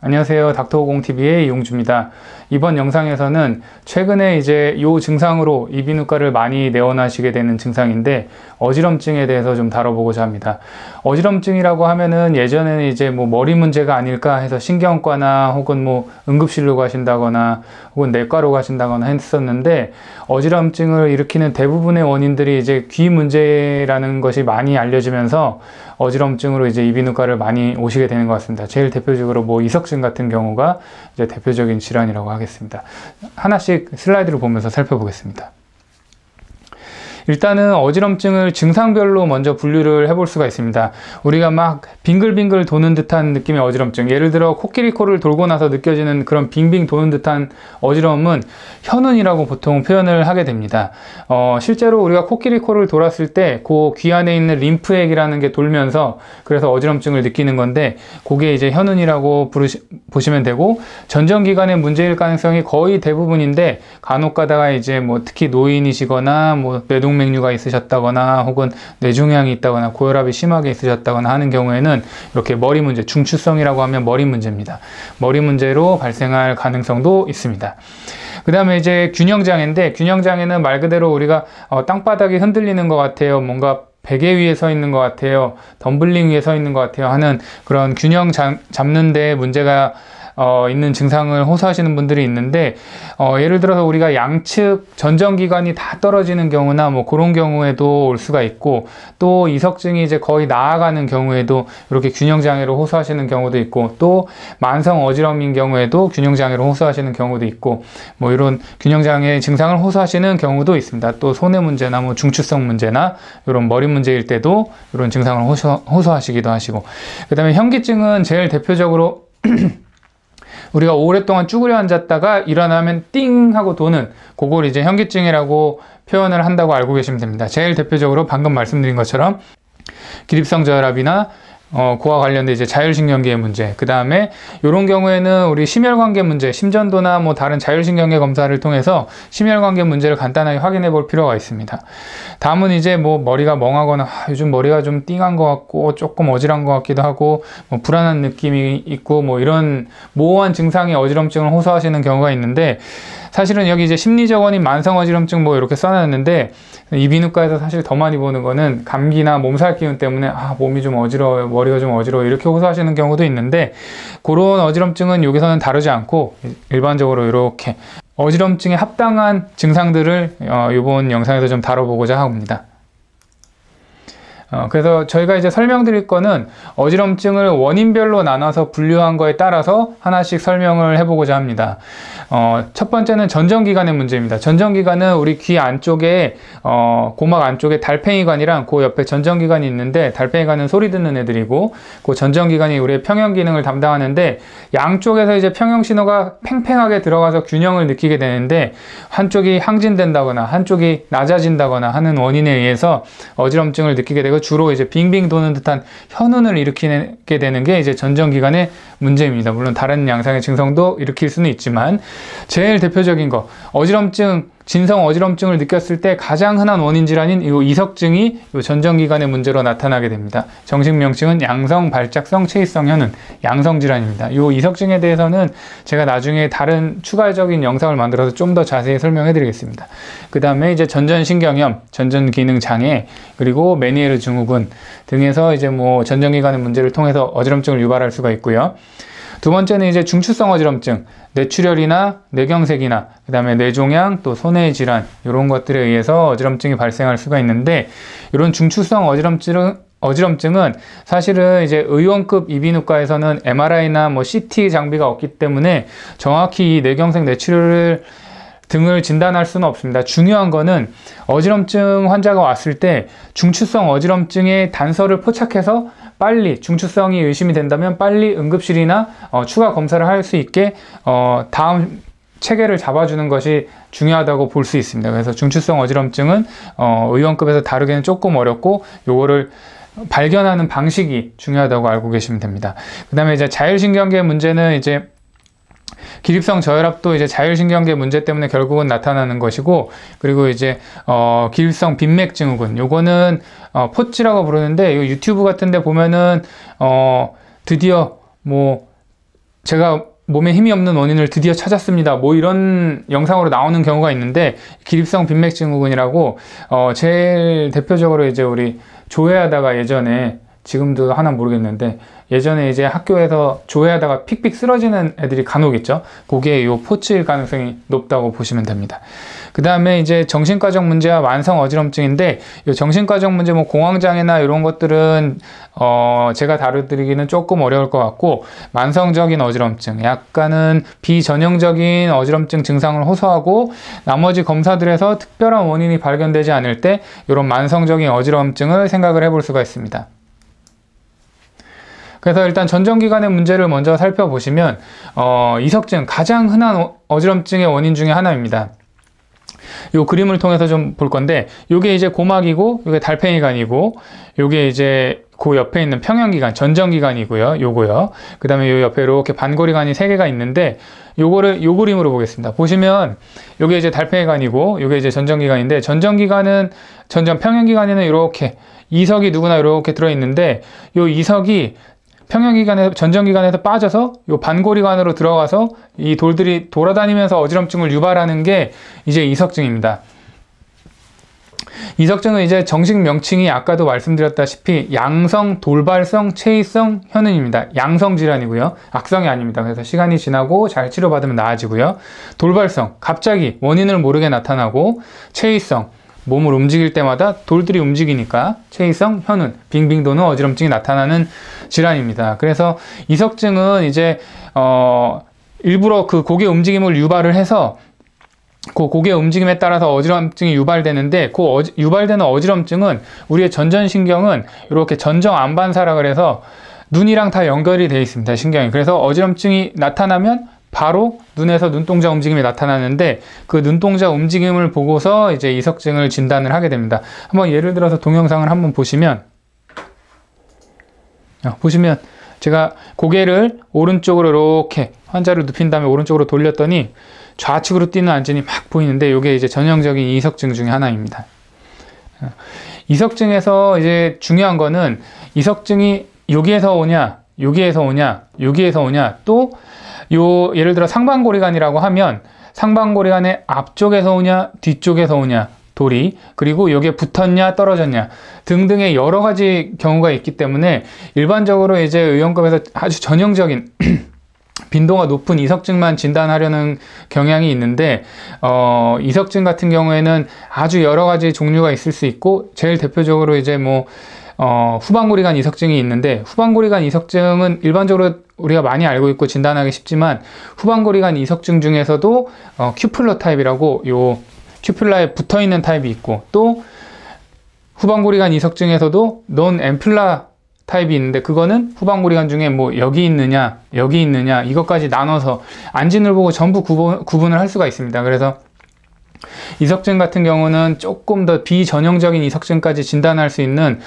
안녕하세요. 닥터오공TV의 이용주입니다. 이번 영상에서는 최근에 이제 이 증상으로 이비인후과를 많이 내원하시게 되는 증상인데 어지럼증에 대해서 좀 다뤄보고자 합니다. 어지럼증이라고 하면은 예전에는 이제 뭐 머리 문제가 아닐까 해서 신경과나 혹은 뭐 응급실로 가신다거나 혹은 내과로 가신다거나 했었는데 어지럼증을 일으키는 대부분의 원인들이 이제 귀 문제라는 것이 많이 알려지면서 어지럼증으로 이제 이비인후과를 많이 오시게 되는 것 같습니다. 제일 대표적으로 뭐 이석증 같은 경우가 이제 대표적인 질환이라고 하겠습니다. 하나씩 슬라이드를 보면서 살펴보겠습니다. 일단은 어지럼증을 증상별로 먼저 분류를 해볼 수가 있습니다. 우리가 막 빙글빙글 도는 듯한 느낌의 어지럼증, 예를 들어 코끼리 코를 돌고 나서 느껴지는 그런 빙빙 도는 듯한 어지러움은 현운이라고 보통 표현을 하게 됩니다. 실제로 우리가 코끼리 코를 돌았을 때 그 귀 안에 있는 림프액이라는 게 돌면서 그래서 어지럼증을 느끼는 건데 그게 이제 현운이라고 보시면 되고, 전정기관의 문제일 가능성이 거의 대부분인데 간혹 가다가 이제 뭐 특히 노인이시거나 뭐 뇌동맥류가 있으셨다거나 혹은 뇌종양이 있다거나 고혈압이 심하게 있으셨다거나 하는 경우에는 이렇게 머리 문제, 중추성이라고 하면 머리 문제입니다. 머리 문제로 발생할 가능성도 있습니다. 그 다음에 이제 균형장애인데, 균형장애는 말 그대로 우리가 땅바닥이 흔들리는 것 같아요, 뭔가 베개 위에 서 있는 것 같아요, 덤블링 위에 서 있는 것 같아요 하는 그런 균형 잡는 데 문제가 있는 증상을 호소하시는 분들이 있는데, 예를 들어서 우리가 양측 전정기관이 다 떨어지는 경우나 뭐 그런 경우에도 올 수가 있고, 또 이석증이 이제 거의 나아가는 경우에도 이렇게 균형장애로 호소하시는 경우도 있고, 또 만성 어지럼인 경우에도 균형장애로 호소하시는 경우도 있고, 뭐 이런 균형장애 증상을 호소하시는 경우도 있습니다. 또 손해 문제나 뭐 중추성 문제나 이런 머리 문제일 때도 이런 증상을 호소하시기도 하시고, 그 다음에 현기증은 제일 대표적으로 우리가 오랫동안 쭈그려 앉았다가 일어나면 띵 하고 도는, 그걸 이제 현기증이라고 표현을 한다고 알고 계시면 됩니다. 제일 대표적으로 방금 말씀드린 것처럼 기립성 저혈압이나 그와 관련된 이제 자율신경계의 문제, 그 다음에 이런 경우에는 우리 심혈관계 문제, 심전도나 뭐 다른 자율신경계 검사를 통해서 심혈관계 문제를 간단하게 확인해 볼 필요가 있습니다. 다음은 이제 뭐 머리가 멍하거나 요즘 머리가 좀 띵한 것 같고 조금 어질한 것 같기도 하고 뭐 불안한 느낌이 있고 뭐 이런 모호한 증상의 어지럼증을 호소하시는 경우가 있는데, 사실은 여기 이제 심리적 원인 만성 어지럼증 뭐 이렇게 써놨는데, 이비인후과에서 사실 더 많이 보는 거는 감기나 몸살 기운 때문에 몸이 좀 어지러워요, 머리가 좀 어지러워요 이렇게 호소하시는 경우도 있는데, 그런 어지럼증은 여기서는 다루지 않고 일반적으로 이렇게 어지럼증에 합당한 증상들을 이번 영상에서 좀 다뤄보고자 합니다. 그래서 저희가 이제 설명드릴 거는 어지럼증을 원인별로 나눠서 분류한 거에 따라서 하나씩 설명을 해보고자 합니다. 첫 번째는 전정기관의 문제입니다. 전정기관은 우리 귀 안쪽에 고막 안쪽에 달팽이관이랑 그 옆에 전정기관이 있는데, 달팽이관은 소리 듣는 애들이고 그 전정기관이 우리의 평형 기능을 담당하는데, 양쪽에서 이제 평형 신호가 팽팽하게 들어가서 균형을 느끼게 되는데 한쪽이 항진된다거나 한쪽이 낮아진다거나 하는 원인에 의해서 어지럼증을 느끼게 되고, 주로 이제 빙빙 도는 듯한 현운을 일으키게 되는 게 이제 전정기관의 문제입니다. 물론 다른 양상의 증상도 일으킬 수는 있지만, 제일 대표적인 거 어지럼증, 진성 어지럼증을 느꼈을 때 가장 흔한 원인 질환인 이 이석증이 이 전정기관의 문제로 나타나게 됩니다. 정식 명칭은 양성 발작성 체위성 현운, 양성 질환입니다. 이 이석증에 대해서는 제가 나중에 다른 추가적인 영상을 만들어서 좀 더 자세히 설명해 드리겠습니다. 그 다음에 이제 전전신경염, 전전기능장애, 그리고 메니에르 증후군 등에서 이제 뭐 전정기관의 문제를 통해서 어지럼증을 유발할 수가 있고요. 두 번째는 이제 중추성 어지럼증, 뇌출혈이나 뇌경색이나 그 다음에 뇌종양, 또 손해 질환 이런 것들에 의해서 어지럼증이 발생할 수가 있는데, 이런 중추성 어지럼증은 사실은 이제 의원급 이비인후과에서는 MRI나 뭐 CT 장비가 없기 때문에 정확히 이 뇌경색, 뇌출혈 등을 진단할 수는 없습니다. 중요한 거는 어지럼증 환자가 왔을 때 중추성 어지럼증의 단서를 포착해서 빨리, 중추성이 의심이 된다면 빨리 응급실이나 추가 검사를 할 수 있게 다음 체계를 잡아주는 것이 중요하다고 볼 수 있습니다. 그래서 중추성 어지럼증은 의원급에서 다루기는 조금 어렵고, 요거를 발견하는 방식이 중요하다고 알고 계시면 됩니다. 그 다음에 이제 자율신경계 문제는 이제 기립성 저혈압도 이제 자율신경계 문제 때문에 결국은 나타나는 것이고, 그리고 이제 기립성 빈맥증후군, 요거는 포치라고 부르는데, 이 유튜브 같은 데 보면은 드디어 뭐 제가 몸에 힘이 없는 원인을 드디어 찾았습니다. 뭐 이런 영상으로 나오는 경우가 있는데, 기립성 빈맥증후군이라고 제일 대표적으로 이제 우리 조회하다가 예전에, 지금도 하나 모르겠는데, 예전에 이제 학교에서 조회하다가 픽픽 쓰러지는 애들이 간혹 있죠. 그게 요 포츠일 가능성이 높다고 보시면 됩니다. 그 다음에 이제 정신과적 문제와 만성 어지럼증인데, 요 정신과적 문제, 뭐 공황장애나 이런 것들은 제가 다루드리기는 조금 어려울 것 같고, 만성적인 어지럼증, 약간은 비전형적인 어지럼증 증상을 호소하고 나머지 검사들에서 특별한 원인이 발견되지 않을 때 이런 만성적인 어지럼증을 생각을 해볼 수가 있습니다. 그래서 일단 전정기관의 문제를 먼저 살펴보시면 이석증, 가장 흔한 어지럼증의 원인 중에 하나입니다. 요 그림을 통해서 좀 볼 건데, 요게 이제 고막이고, 요게 달팽이관이고, 요게 이제 그 옆에 있는 평형기관, 전정기관이고요. 요거요. 그 다음에 요 옆에 이렇게 반고리관이 3개가 있는데, 요거를 요 그림으로 보겠습니다. 보시면 요게 이제 달팽이관이고, 요게 이제 전정기관인데, 평형기관에는 이렇게 이석이 누구나 이렇게 들어있는데, 요 이석이 전정기관에서 빠져서 요 반고리관으로 들어가서 이 돌들이 돌아다니면서 어지럼증을 유발하는 게 이제 이석증입니다. 이석증은 이제 정식 명칭이 아까도 말씀드렸다시피 양성 돌발성 체위성 현흔입니다. 양성 질환이고요. 악성이 아닙니다. 그래서 시간이 지나고 잘 치료받으면 나아지고요. 돌발성, 갑자기 원인을 모르게 나타나고, 체위성, 몸을 움직일 때마다 돌들이 움직이니까 체위성 현흔, 빙빙 도는 어지럼증이 나타나는 질환입니다. 그래서 이석증은 이제 일부러 그 고개 움직임을 유발을 해서 그 고개 움직임에 따라서 어지럼증이 유발되는데, 그 유발되는 어지럼증은 우리의 전전신경은 이렇게 전정안반사라 그래서 눈이랑 다 연결이 되어 있습니다. 신경이. 그래서 어지럼증이 나타나면 바로 눈에서 눈동자 움직임이 나타나는데, 그 눈동자 움직임을 보고서 이제 이석증을 진단을 하게 됩니다. 한번 예를 들어서 동영상을 한번 보시면 제가 고개를 오른쪽으로 이렇게 환자를 눕힌 다음에 오른쪽으로 돌렸더니 좌측으로 뛰는 안진이 막 보이는데, 이게 이제 전형적인 이석증 중에 하나입니다. 이석증에서 이제 중요한 거는 이석증이 여기에서 오냐, 여기에서 오냐, 여기에서 오냐, 또 예를 들어 상반고리관이라고 하면 상반고리관의 앞쪽에서 오냐, 뒤쪽에서 오냐, 돌이, 그리고 여기에 붙었냐, 떨어졌냐 등등의 여러 가지 경우가 있기 때문에 일반적으로 이제 의원급에서 아주 전형적인 빈도가 높은 이석증만 진단하려는 경향이 있는데, 이석증 같은 경우에는 아주 여러 가지 종류가 있을 수 있고, 제일 대표적으로 이제 후반고리관 이석증이 있는데, 후반고리관 이석증은 일반적으로 우리가 많이 알고 있고 진단하기 쉽지만, 후반고리관 이석증 중에서도 큐플러 타입이라고 요 큐플라에 붙어있는 타입이 있고, 또 후반고리관 이석증에서도 논 앰플라 타입이 있는데, 그거는 후반고리관 중에 여기 있느냐 여기 있느냐 이것까지 나눠서 안진을 보고 전부 구분을 할 수가 있습니다. 그래서 이석증 같은 경우는 조금 더 비전형적인 이석증까지 진단할 수 있는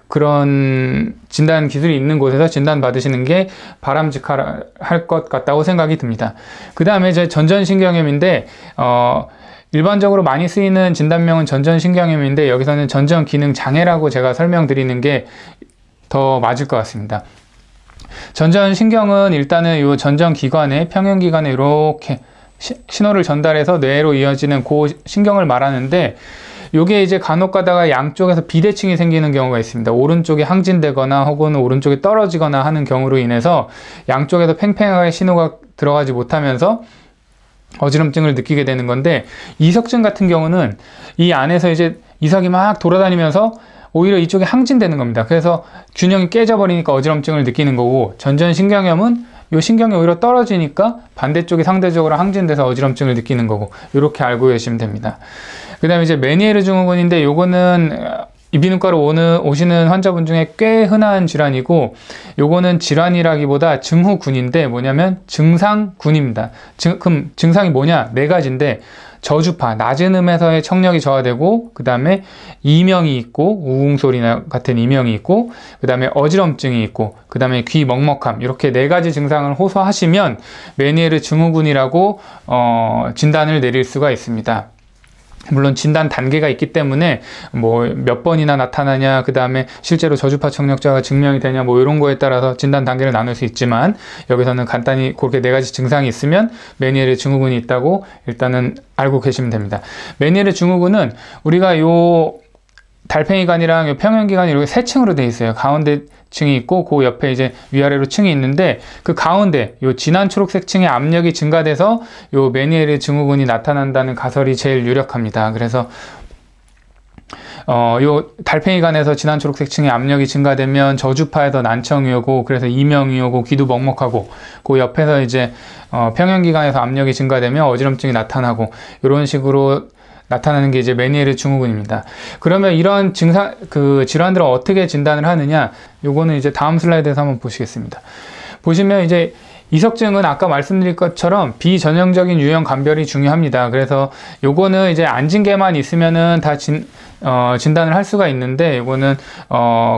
그런 진단 기술이 있는 곳에서 진단 받으시는 게 바람직할 것 같다고 생각이 듭니다. 그 다음에 이제 전전신경염인데, 일반적으로 많이 쓰이는 진단명은 전전신경염인데, 여기서는 전전기능장애라고 제가 설명드리는 게 더 맞을 것 같습니다. 전전신경은 일단은 이 전전기관에, 평형기관에 이렇게 신호를 전달해서 뇌로 이어지는 그 신경을 말하는데, 요게 이제 간혹 가다가 양쪽에서 비대칭이 생기는 경우가 있습니다. 오른쪽이 항진되거나 혹은 오른쪽이 떨어지거나 하는 경우로 인해서 양쪽에서 팽팽하게 신호가 들어가지 못하면서 어지럼증을 느끼게 되는 건데, 이석증 같은 경우는 이 안에서 이제 이석이 막 돌아다니면서 오히려 이쪽이 항진되는 겁니다. 그래서 균형이 깨져버리니까 어지럼증을 느끼는 거고, 전전신경염은 이 신경이 오히려 떨어지니까 반대쪽이 상대적으로 항진돼서 어지럼증을 느끼는 거고, 이렇게 알고 계시면 됩니다. 그 다음에 이제 메니에르 증후군인데, 요거는 이비인후과로 오시는 환자분 중에 꽤 흔한 질환이고, 요거는 질환이라기보다 증후군인데 뭐냐면 증상군입니다. 그럼 증상이 뭐냐? 4가지인데, 저주파, 낮은 음에서의 청력이 저하되고, 그 다음에 이명이 있고, 우웅소리나 같은 이명이 있고, 그 다음에 어지럼증이 있고, 그 다음에 귀 먹먹함, 이렇게 4가지 증상을 호소하시면 메니에르 증후군이라고 진단을 내릴 수가 있습니다. 물론 진단 단계가 있기 때문에 뭐 몇 번이나 나타나냐, 그 다음에 실제로 저주파 청력자가 증명이 되냐, 뭐 이런 거에 따라서 진단 단계를 나눌 수 있지만, 여기서는 간단히 그렇게 4가지 증상이 있으면 메니에르 증후군이 있다고 일단은 알고 계시면 됩니다. 메니에르 증후군은 우리가 요 달팽이관이랑 요 평형기관이 이렇게 세 층으로 되어 있어요. 가운데 층이 있고 그 옆에 이제 위아래로 층이 있는데, 그 가운데 요 진한 초록색 층의 압력이 증가돼서 요 메니에르 증후군이 나타난다는 가설이 제일 유력합니다. 그래서 요 달팽이관에서 진한 초록색 층의 압력이 증가되면 저주파에서 난청이 오고, 그래서 이명이 오고 귀도 먹먹하고, 그 옆에서 이제 평형기관에서 압력이 증가되면 어지럼증이 나타나고, 이런 식으로 나타나는 게 이제 메니에르 증후군입니다. 그러면 이런 증상, 질환들을 어떻게 진단을 하느냐? 요거는 이제 다음 슬라이드에서 한번 보시겠습니다. 보시면 이제 이석증은 아까 말씀드린 것처럼 비전형적인 유형 감별이 중요합니다. 그래서 요거는 이제 안진계만 있으면은 다 진단을 할 수가 있는데, 이거는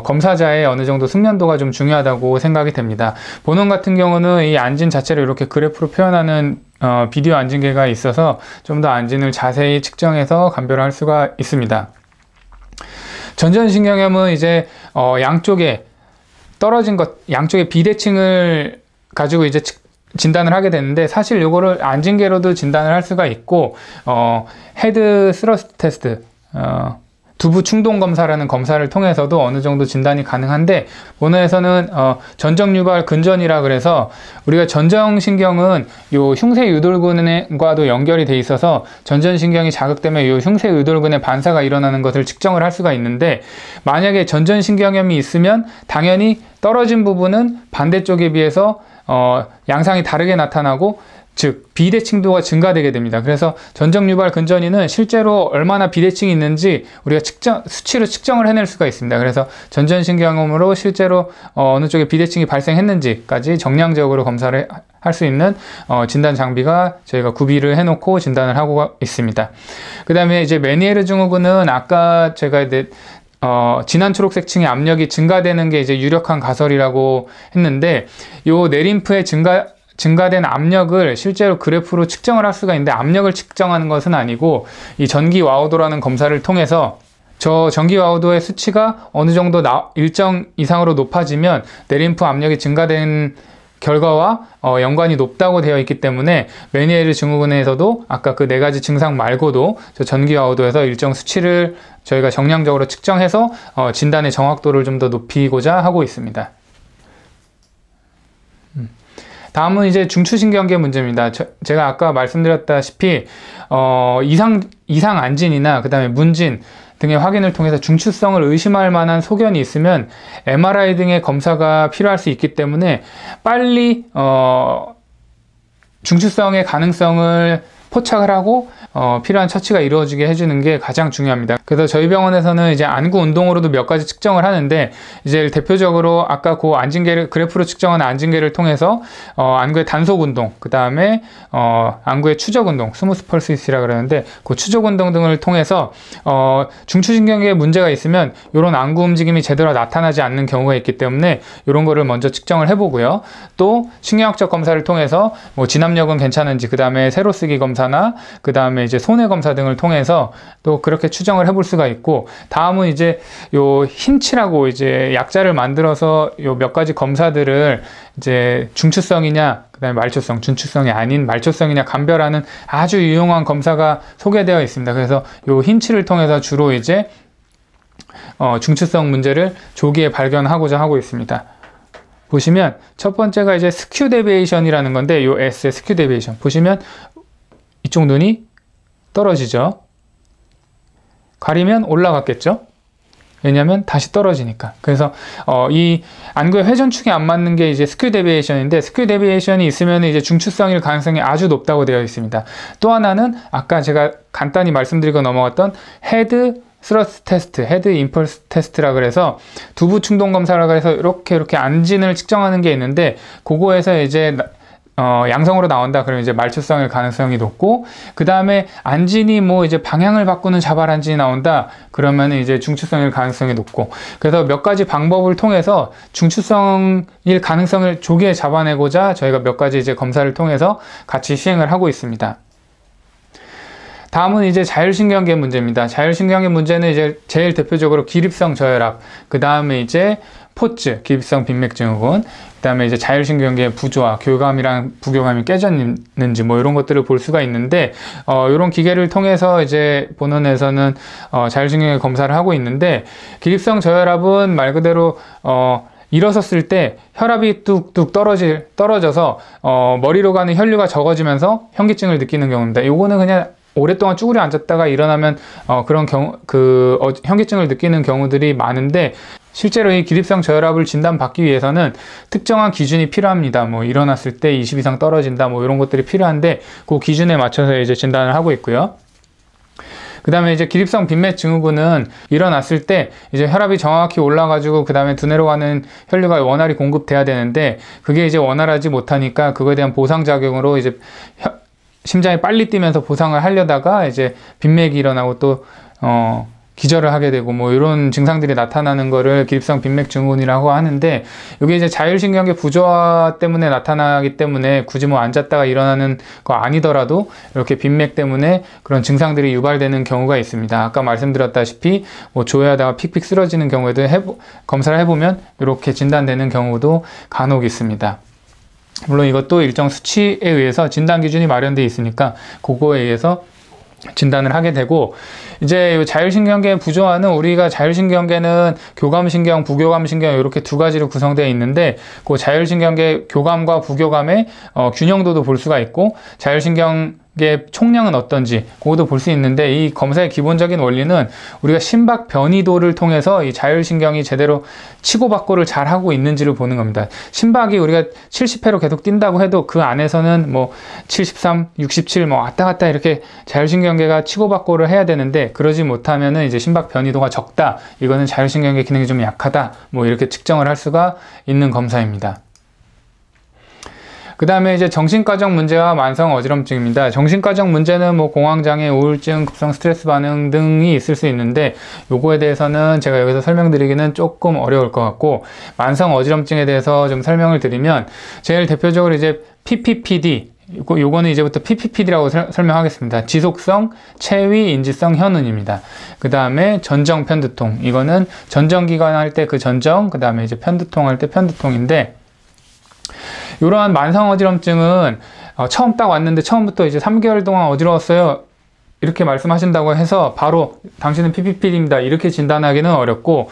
검사자의 어느 정도 숙련도가 좀 중요하다고 생각이 됩니다. 본원 같은 경우는 이 안진 자체를 이렇게 그래프로 표현하는 비디오 안진계가 있어서 좀 더 안진을 자세히 측정해서 감별할 수가 있습니다. 전전신경염은 이제 양쪽에 떨어진 양쪽에 비대칭을 가지고 이제 진단을 하게 되는데, 사실 요거를 안진계로도 진단을 할 수가 있고, 헤드 스러스트 테스트, 두부 충동 검사라는 검사를 통해서도 어느 정도 진단이 가능한데, 본원에서는 전정유발 근전이라 그래서, 우리가 전정신경은 요 흉쇄유돌근과도 연결이 돼 있어서 전전신경이 자극되면 요 흉쇄유돌근의 반사가 일어나는 것을 측정을 할 수가 있는데, 만약에 전전신경염이 있으면 당연히 떨어진 부분은 반대쪽에 비해서 양상이 다르게 나타나고, 즉 비대칭도가 증가되게 됩니다. 그래서 전정유발 근전이는 실제로 얼마나 비대칭이 있는지 우리가 수치로 측정을 해낼 수가 있습니다. 그래서 전전신경염으로 실제로 어느 쪽에 비대칭이 발생했는지까지 정량적으로 검사를 할 수 있는 진단 장비가 저희가 구비를 해놓고 진단을 하고 있습니다. 그 다음에 이제 메니에르 증후군은 아까 제가 진한 초록색 층의 압력이 증가되는 게 이제 유력한 가설이라고 했는데, 요 내림프의 증가된 압력을 실제로 그래프로 측정을 할 수가 있는데, 압력을 측정하는 것은 아니고 이 전기 와우도라는 검사를 통해서 저 전기 와우도의 수치가 어느 정도 일정 이상으로 높아지면 내림프 압력이 증가된 결과와 연관이 높다고 되어 있기 때문에, 메니에르 증후군에서도 아까 그 4가지 증상 말고도 저 전기 와우도에서 일정 수치를 저희가 정량적으로 측정해서 진단의 정확도를 좀 더 높이고자 하고 있습니다. 다음은 이제 중추신경계 문제입니다. 제가 아까 말씀드렸다시피 이상 안진이나 그 다음에 문진 등의 확인을 통해서 중추성을 의심할 만한 소견이 있으면 MRI 등의 검사가 필요할 수 있기 때문에, 빨리 중추성의 가능성을 포착을 하고 필요한 처치가 이루어지게 해주는 게 가장 중요합니다. 그래서 저희 병원에서는 이제 안구 운동으로도 몇 가지 측정을 하는데, 이제 대표적으로 아까 그 안진계를 그래프로 측정한 안진계를 통해서 안구의 단속 운동, 그 다음에 안구의 추적 운동, 스무스 펄스위스라 그러는데, 그 추적 운동 등을 통해서 중추신경계에 문제가 있으면 이런 안구 움직임이 제대로 나타나지 않는 경우가 있기 때문에 이런 거를 먼저 측정을 해보고요. 또 신경학적 검사를 통해서 뭐 진압력은 괜찮은지, 그 다음에 세로쓰기 검사나 그 다음에 이제 손해 검사 등을 통해서 또 그렇게 추정을 해볼 수가 있고, 다음은 이제 요 힌치라고 이제 약자를 만들어서 요 몇 가지 검사들을 이제 중추성이냐, 그 다음에 말초성, 중추성이 아닌 말초성이냐 감별하는 아주 유용한 검사가 소개되어 있습니다. 그래서 요 힌치를 통해서 주로 이제 중추성 문제를 조기에 발견하고자 하고 있습니다. 보시면 첫 번째가 이제 스큐 데비에이션이라는 건데, 요 S의 스큐 데비에이션 보시면 이쪽 눈이 떨어지죠. 가리면 올라갔겠죠. 왜냐하면 다시 떨어지니까. 그래서 이 안구의 회전축이 안 맞는 게 이제 스큐 데비에이션인데, 스큐 데비에이션이 있으면 이제 중추성일 가능성이 아주 높다고 되어 있습니다. 또 하나는 아까 제가 간단히 말씀드리고 넘어갔던 헤드 스러스트 테스트, 헤드 임펄스 테스트라 그래서 두부 충동 검사라 그래서 이렇게 안진을 측정하는 게 있는데, 그거에서 이제 양성으로 나온다 그러면 이제 말초성일 가능성이 높고, 그 다음에 안진이 뭐 이제 방향을 바꾸는 자발 안진이 나온다 그러면 이제 중추성일 가능성이 높고, 그래서 몇 가지 방법을 통해서 중추성일 가능성을 조기에 잡아내고자 저희가 몇 가지 이제 검사를 통해서 같이 시행을 하고 있습니다. 다음은 이제 자율신경계 문제입니다. 자율신경계 문제는 이제 제일 대표적으로 기립성 저혈압, 그 다음에 이제 포츠, 기립성 빈맥증후군, 그 다음에 이제 자율신경계 부조화, 교감이랑 부교감이 깨졌는지 뭐 이런 것들을 볼 수가 있는데, 이런 기계를 통해서 이제 본원에서는 자율신경계 검사를 하고 있는데, 기립성 저혈압은 말 그대로 일어섰을 때 혈압이 뚝뚝 떨어져서 머리로 가는 혈류가 적어지면서 현기증을 느끼는 경우입니다. 요거는 그냥 오랫동안 쭈그려 앉았다가 일어나면 그런 경우 현기증을 느끼는 경우들이 많은데, 실제로 이 기립성 저혈압을 진단받기 위해서는 특정한 기준이 필요합니다. 뭐 일어났을 때 20 이상 떨어진다, 뭐 이런 것들이 필요한데 그 기준에 맞춰서 이제 진단을 하고 있고요. 그 다음에 이제 기립성 빈맥 증후군은 일어났을 때 이제 혈압이 정확히 올라가지고 그 다음에 두뇌로 가는 혈류가 원활히 공급돼야 되는데, 그게 이제 원활하지 못하니까 그거에 대한 보상작용으로 이제 심장이 빨리 뛰면서 보상을 하려다가 이제 빈맥이 일어나고 또 기절을 하게 되고 뭐 이런 증상들이 나타나는 거를 기립성 빈맥 증후군이라고 하는데, 이게 이제 자율신경계 부조화 때문에 나타나기 때문에 굳이 뭐 앉았다가 일어나는 거 아니더라도 이렇게 빈맥 때문에 그런 증상들이 유발되는 경우가 있습니다. 아까 말씀드렸다시피 뭐 조회하다가 픽픽 쓰러지는 경우에도 검사를 해보면 이렇게 진단되는 경우도 간혹 있습니다. 물론 이것도 일정 수치에 의해서 진단 기준이 마련되어 있으니까 그거에 의해서 진단을 하게 되고, 이제 자율신경계 부조화는 우리가 자율신경계는 교감신경, 부교감신경 이렇게 두 가지로 구성되어 있는데, 그 자율신경계 교감과 부교감의 균형도도 볼 수가 있고, 자율신경계 총량은 어떤지 그것도 볼 수 있는데, 이 검사의 기본적인 원리는 우리가 심박 변이도를 통해서 이 자율신경이 제대로 치고받고를 잘 하고 있는지를 보는 겁니다. 심박이 우리가 70회로 계속 뛴다고 해도 그 안에서는 뭐 73, 67 뭐 왔다 갔다 이렇게 자율신경계가 치고받고를 해야 되는데, 그러지 못하면은 이제 심박 변이도가 적다, 이거는 자율신경계 기능이 좀 약하다, 뭐 이렇게 측정을 할 수가 있는 검사입니다. 그 다음에 이제 정신과적 문제와 만성 어지럼증입니다. 정신과적 문제는 뭐 공황장애, 우울증, 급성 스트레스 반응 등이 있을 수 있는데, 요거에 대해서는 제가 여기서 설명드리기는 조금 어려울 것 같고, 만성 어지럼증에 대해서 좀 설명을 드리면, 제일 대표적으로 이제 PPPD, 요거는 이제부터 PPPD라고 설명하겠습니다. 지속성 체위 인지성 현운입니다. 그 다음에 전정 편두통, 이거는 전정기관 할 때 그 전정, 그 다음에 이제 편두통 할 때 편두통인데, 이러한 만성 어지럼증은 처음 딱 왔는데 처음부터 이제 3개월 동안 어지러웠어요, 이렇게 말씀하신다고 해서 바로 당신은 PPPD입니다 이렇게 진단하기는 어렵고,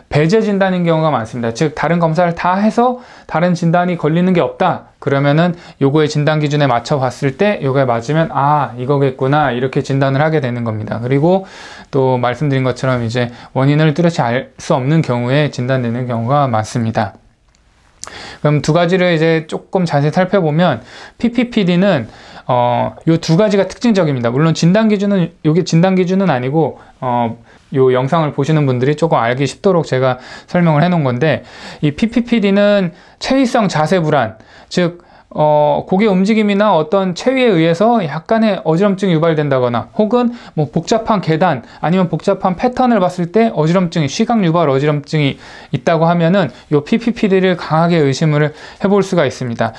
배제 진단인 경우가 많습니다. 즉 다른 검사를 다 해서 다른 진단이 걸리는 게 없다 그러면은 요거의 진단 기준에 맞춰 봤을 때 요거에 맞으면 아 이거겠구나 이렇게 진단을 하게 되는 겁니다. 그리고 또 말씀드린 것처럼 이제 원인을 뚜렷이 알 수 없는 경우에 진단되는 경우가 많습니다. 그럼 두 가지를 이제 조금 자세히 살펴보면, PPPD는 요 두 가지가 특징적입니다. 물론 진단 기준은 요게 진단 기준은 아니고 요 영상을 보시는 분들이 조금 알기 쉽도록 제가 설명을 해 놓은 건데, 이 PPPD는 체위성 자세 불안, 즉 고개 움직임이나 어떤 체위에 의해서 약간의 어지럼증이 유발된다거나, 혹은 뭐 복잡한 계단 아니면 복잡한 패턴을 봤을 때 어지럼증이, 시각 유발 어지럼증이 있다고 하면은 요 PPPD를 강하게 의심을 해볼 수가 있습니다.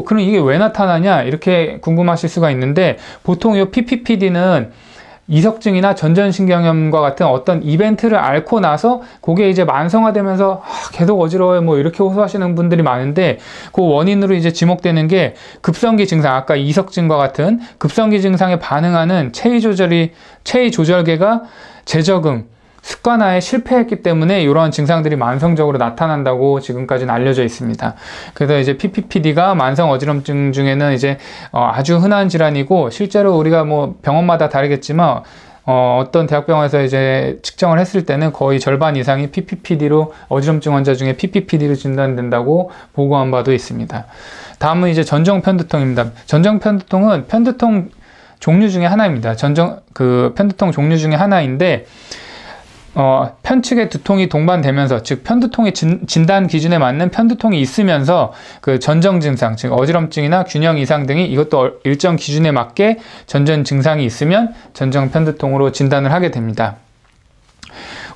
그럼 이게 왜 나타나냐 이렇게 궁금하실 수가 있는데, 보통 요 PPPD는 이석증이나 전전신경염과 같은 어떤 이벤트를 앓고 나서 그게 이제 만성화되면서 계속 어지러워요 뭐 이렇게 호소하시는 분들이 많은데, 그 원인으로 이제 지목되는 게 급성기 증상, 아까 이석증과 같은 급성기 증상에 반응하는 체위 조절계가 재적응, 습관화에 실패했기 때문에 이러한 증상들이 만성적으로 나타난다고 지금까지는 알려져 있습니다. 그래서 이제 PPPD가 만성 어지럼증 중에는 이제 아주 흔한 질환이고, 실제로 우리가 뭐 병원마다 다르겠지만 어떤 대학병원에서 이제 측정을 했을 때는 거의 절반 이상이 PPPD로, 어지럼증 환자 중에 PPPD로 진단된다고 보고한 바도 있습니다. 다음은 이제 전정 편두통입니다. 전정 편두통은 편두통 종류 중에 하나입니다. 편두통 종류 중에 하나인데, 편측의 두통이 동반되면서, 즉 편두통의 진단 기준에 맞는 편두통이 있으면서 그 전정 증상, 즉 어지럼증이나 균형 이상 등이 이것도 일정 기준에 맞게 전전 증상이 있으면 전정 편두통으로 진단을 하게 됩니다.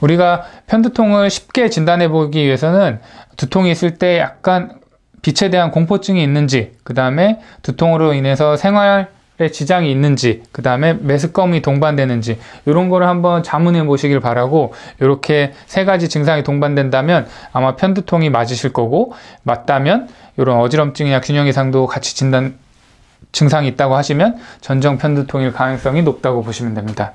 우리가 편두통을 쉽게 진단해 보기 위해서는 두통이 있을 때 약간 빛에 대한 공포증이 있는지, 그 다음에 두통으로 인해서 생활 지장이 있는지, 그 다음에 메스꺼움이 동반되는지 이런 거를 한번 자문해 보시길 바라고, 이렇게 세 가지 증상이 동반된다면 아마 편두통이 맞으실 거고, 맞다면 이런 어지럼증이나 균형 이상도 같이 증상이 있다고 하시면 전정 편두통일 가능성이 높다고 보시면 됩니다.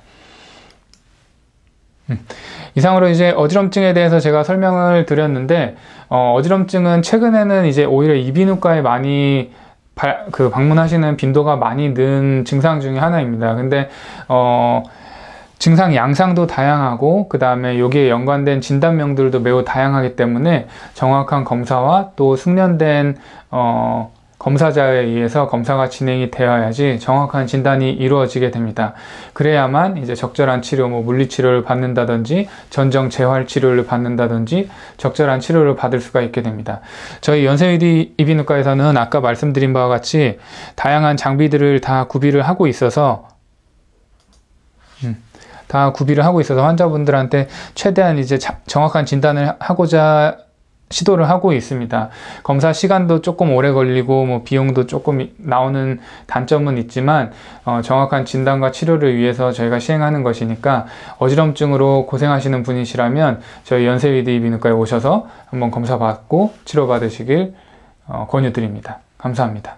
이상으로 이제 어지럼증에 대해서 제가 설명을 드렸는데, 어지럼증은 최근에는 이제 오히려 이비인후과에 많이 방문하시는 빈도가 많이 는 증상 중에 하나입니다. 근데 증상 양상도 다양하고, 그 다음에 여기에 연관된 진단명들도 매우 다양하기 때문에 정확한 검사와 또 숙련된 검사자에 의해서 검사가 진행이 되어야지 정확한 진단이 이루어지게 됩니다. 그래야만 이제 적절한 치료, 물리치료를 받는다든지 전정 재활 치료를 받는다든지 적절한 치료를 받을 수가 있게 됩니다. 저희 연세위디 이비인후과에서는 아까 말씀드린 바와 같이 다양한 장비들을 다 구비를 하고 있어서 환자분들한테 최대한 이제 정확한 진단을 하고자 시도를 하고 있습니다. 검사 시간도 조금 오래 걸리고 비용도 조금 나오는 단점은 있지만 정확한 진단과 치료를 위해서 저희가 시행하는 것이니까, 어지럼증으로 고생하시는 분이시라면 저희 연세위디 이비인후과에 오셔서 한번 검사 받고 치료 받으시길 권유드립니다. 감사합니다.